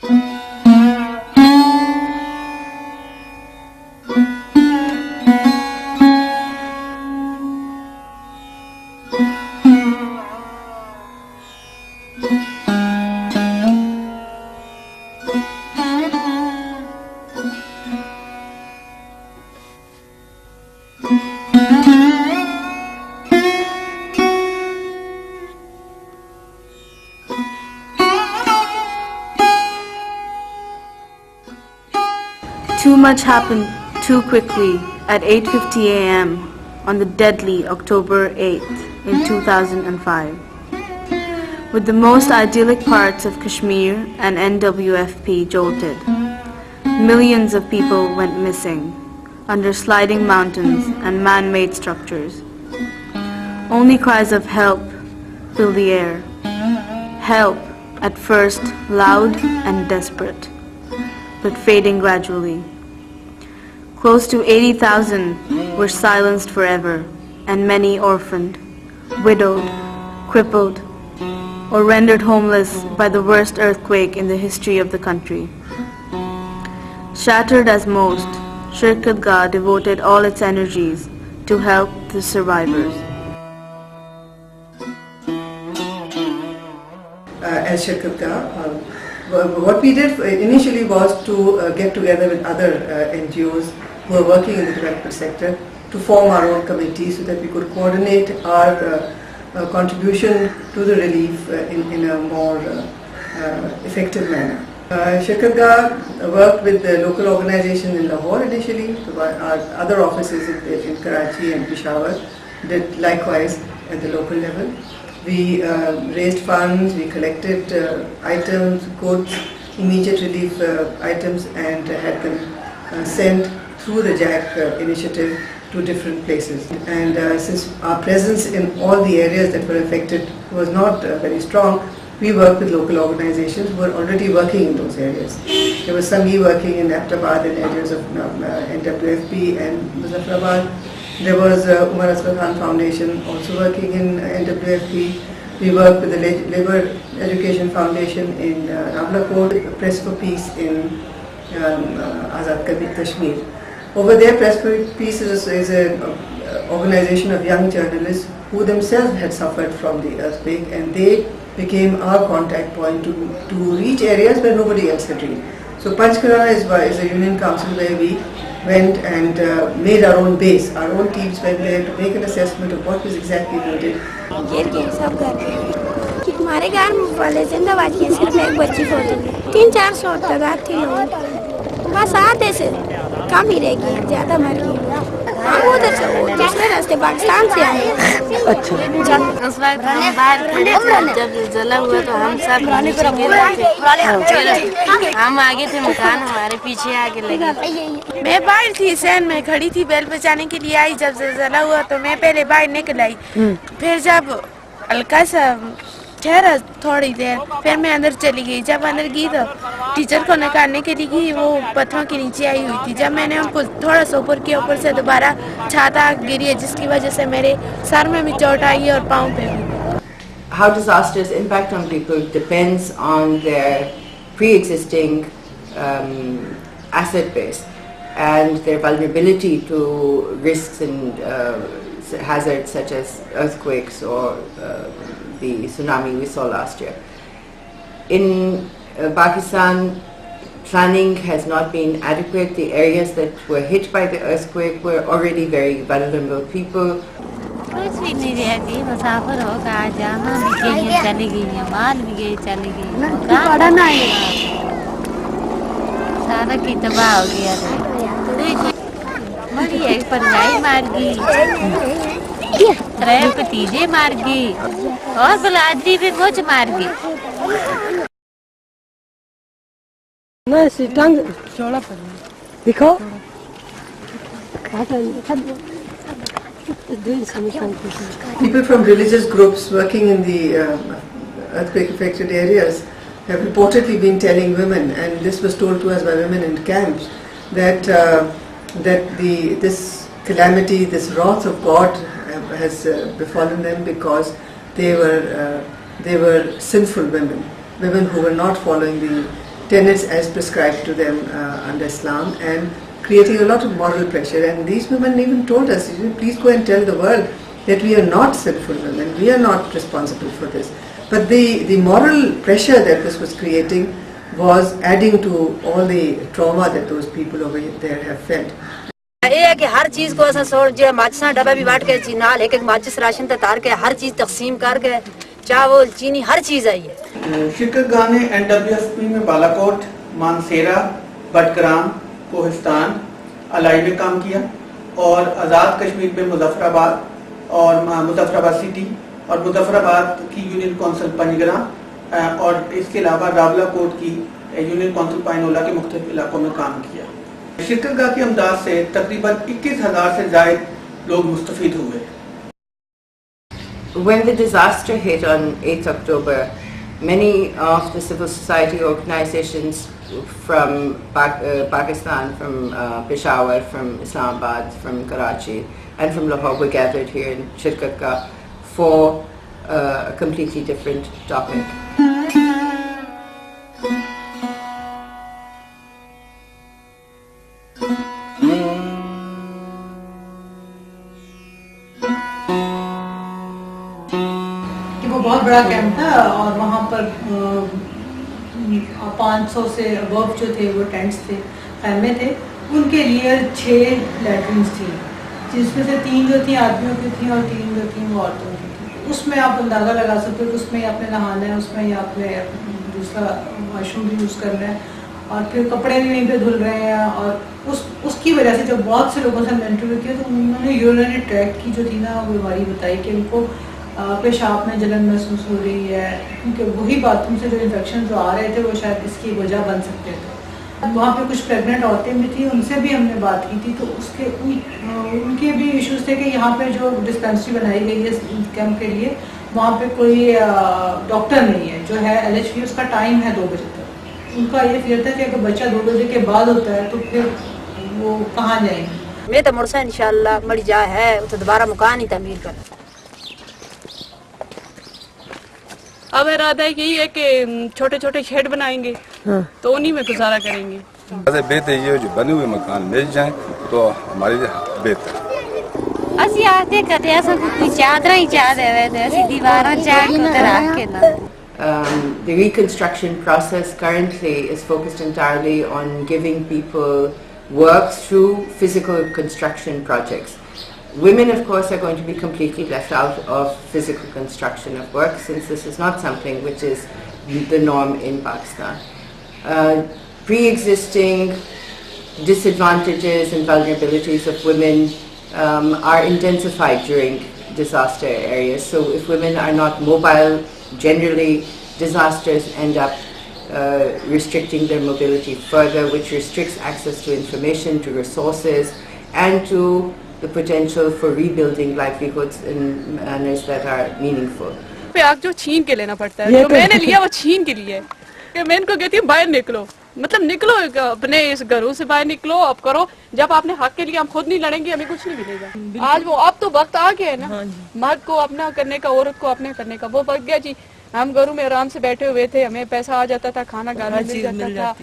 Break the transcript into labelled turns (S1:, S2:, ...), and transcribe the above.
S1: Too much happened too quickly at 8:50 a.m. on the deadly October 8th in 2005. With the most idyllic parts of Kashmir and NWFP jolted, millions of people went missing under sliding mountains and man-made structures. Only cries of help filled the air. Help, at first loud and desperate, but fading gradually. Close to 80,000 were silenced forever, and many orphaned, widowed, crippled, or rendered homeless by the worst earthquake in the history of the country. Shattered as most, Shirkatgah devoted all its energies to help the survivors.
S2: As Shirkatgah, what we did initially was to get together with other NGOs who are working in the development sector to form our own committee so that we could coordinate our contribution to the relief in a more effective manner. Shirkatgah worked with the local organization in Lahore initially. Our other offices in Karachi and Peshawar did likewise at the local level. We raised funds, we collected items, goods, immediate relief items, and had them sent through the JAC initiative to different places. And since our presence in all the areas that were affected was not very strong, we worked with local organizations who were already working in those areas. There was Sami working in Ahmedabad in areas of NWFP and Muzaffarabad. There was Umar Asghar Khan Foundation also working in NWFP. We worked with the Labour Education Foundation in Rawalakot, Press for Peace in Azad Kashmir. Over there, Press for Peace is an organization of young journalists who themselves had suffered from the earthquake, and they became our contact point to reach areas where nobody else had reached. So Panchkara is a union council where we went and made our own base. Our own teams went there to make an assessment of what was exactly needed.
S3: हमारे घर वाले जिंदाबाद के सिर्फ एक बच्ची photo 300-400 तादाद थी लोग बस आधे से कम ही रहेगी ज़्यादा मर गई हम उधर से दूसरे रास्ते पाकिस्तान से आए
S4: अच्छा उस वक्त हम बाहर खड़े थे जब जला हुआ तो हम सब हम आगे थे मकान हमारे पीछे आके लगे
S5: मैं बाहर थी सैन में खड़ी थी बेल बचाने के लिए आई जब जला हुआ तो मैं पहले बाहर निकल आई फिर जब हल्का सा ठहरा थोड़ी देर फिर मैं अंदर चली गई जब अंदर गई तो टीचर को निकालने के लिए गई वो पत्थरों के नीचे आई हुई थी जब मैंने उनको थोड़ा सा ऊपर किया ऊपर से दोबारा छाता गिरी है जिसकी वजह से मेरे सर में भी चोट आई और पाँव पे भी.
S6: How disasters impact on people depends on their pre-existing asset base and their vulnerability to risks and hazards such as earthquakes or the tsunami we saw last year. In Pakistan, planning has not been adequate. The areas that were hit by the earthquake were already very vulnerable people.
S4: कुछ भी नहीं रहती मुसाफिर होगा जहाँ भी गई चली गई माल भी गई चली गई सारा की तबाह हो गया मरी एक परजाई मार गई त्रै भतीजे मार गई और बलादरी भी मुझ मार गई
S2: देखो people from religious groups working in the earthquake affected areas have reportedly been telling women, and this was told to us by women in camps, that this calamity, this wrath of God has befallen them because they were sinful women who were not following tenets as prescribed to them under Islam, and creating a lot of moral pressure. And these women even told us, please go and tell the world that we are not sinful women, we are not responsible for this. But the moral pressure that this was creating was adding to all the trauma that those people over there have felt.
S7: ये है कि हर चीज को ऐसा सोच जो माचिस डब्बा भी बांट के नाल एक माचिस राशन तार के हर चीज तकसीम करके चावल चीनी हर चीज आई है।
S8: शिरकतगाह ने NWSP में बालाकोट, मानसेरा, बटग्राम, कोहिस्तान, अलाई में काम किया और आज़ाद कश्मीर में मुजफ्फराबाद और मुजफ्फराबाद सिटी और मुजफ्फराबाद की यूनियन काउंसिल पंजग्राम और इसके अलावा रावलाकोट की यूनियन काउंसिल पाइनोला के मुख्तलिफ इलाकों में काम किया। शिरकतगाह की अमदाद से तकरीबन 21,000 से ज़ायद लोग मुस्तफीद हुए।
S6: When the disaster hit on 8th October, many of the civil society organizations from Pakistan, from Peshawar, from Islamabad, from Karachi and from Lahore were gathered here in Shirkatgah for a completely different topic.
S9: बहुत बड़ा camp था और वहाँ पर 500 से above जो थे वो टेंट्स थे, खैमे थे। उनके लिए 6 लैट्रिन्स थी, जिसमें से 3 जो थी आदमियों की थी और 3 जो थी वो औरतों की थी। उसमें आप अंदाज़ा लगा सकते हो कि उसमें आपने नहाना है, उसमें ही आपने दूसरा वॉशरूम भी यूज़ करना है और फिर कपड़े भी वहीं पे धुल रहे हैं। और उसकी वजह से जब बहुत से लोगों से हमने इंटरव्यू किया तो उन्होंने यूरिनरी ट्रैक्ट की जो थी ना वो बीमारी बताई कि उनको पेशाब में जलन महसूस हो रही है, क्योंकि वही बाथरूम से जो इन्फेक्शन जो आ रहे थे वो शायद इसकी वजह बन सकते थे। वहाँ पे कुछ प्रेग्नेंट औरतें भी थी, उनसे भी हमने बात की थी तो उनके भी इश्यूज थे कि यहाँ पे जो डिस्पेंसरी बनाई गई है कैंप के लिए वहाँ पे कोई डॉक्टर नहीं है, जो है LHP उसका टाइम है 2 बजे तक। उनका ये फियर था कि अगर बच्चा 2 बजे के बाद होता है तो फिर वो कहाँ जाएंगे।
S7: मैं तो मुर्सा इंशाल्लाह मर जा है तो दोबारा मकान ही तमीर कर।
S10: अब इरादा यही है कि छोटे छोटे शेड बनाएंगे तो उन्हीं में गुजारा करेंगे।
S11: बेहतर ये जो बने हुए मकान मिल जाएं तो हमारे लिए बेहतर।
S4: असि आते कदे असा कोई चादर ही चाह देवे ते असि दीवारां चाह के रख के ना।
S6: The reconstruction process currently is focused entirely on giving people work through physical construction projects. Women, of course, are going to be completely left out of physical construction of work, since this is not something which is the norm in Pakistan. Pre-existing disadvantages and vulnerabilities of women are intensified during disaster areas. So if women are not mobile, generally disasters end up restricting their mobility further, which restricts access to information, to resources, and to the potential for rebuilding livelihoods in manners that are meaningful.
S10: पे आग जो छीन के लेना पड़ता है, जो मैंने लिया वो छीन के लिए कि मैं इनको कहती हूँ बाहर निकलो, मतलब निकलो अपने इस घरों से बाहर निकलो, अब करो। जब आपने हक के लिए हम खुद नहीं लड़ेंगे हमें कुछ नहीं मिलेगा। आज वो अब तो वक्त आ गया है ना, मर्द को अपना करने का, औरत को अपने करने का वो वक्त गया जी। हम घरों में आराम से बैठे हुए थे, हमें पैसा आ जाता था, खाना घर में मिल जाता था।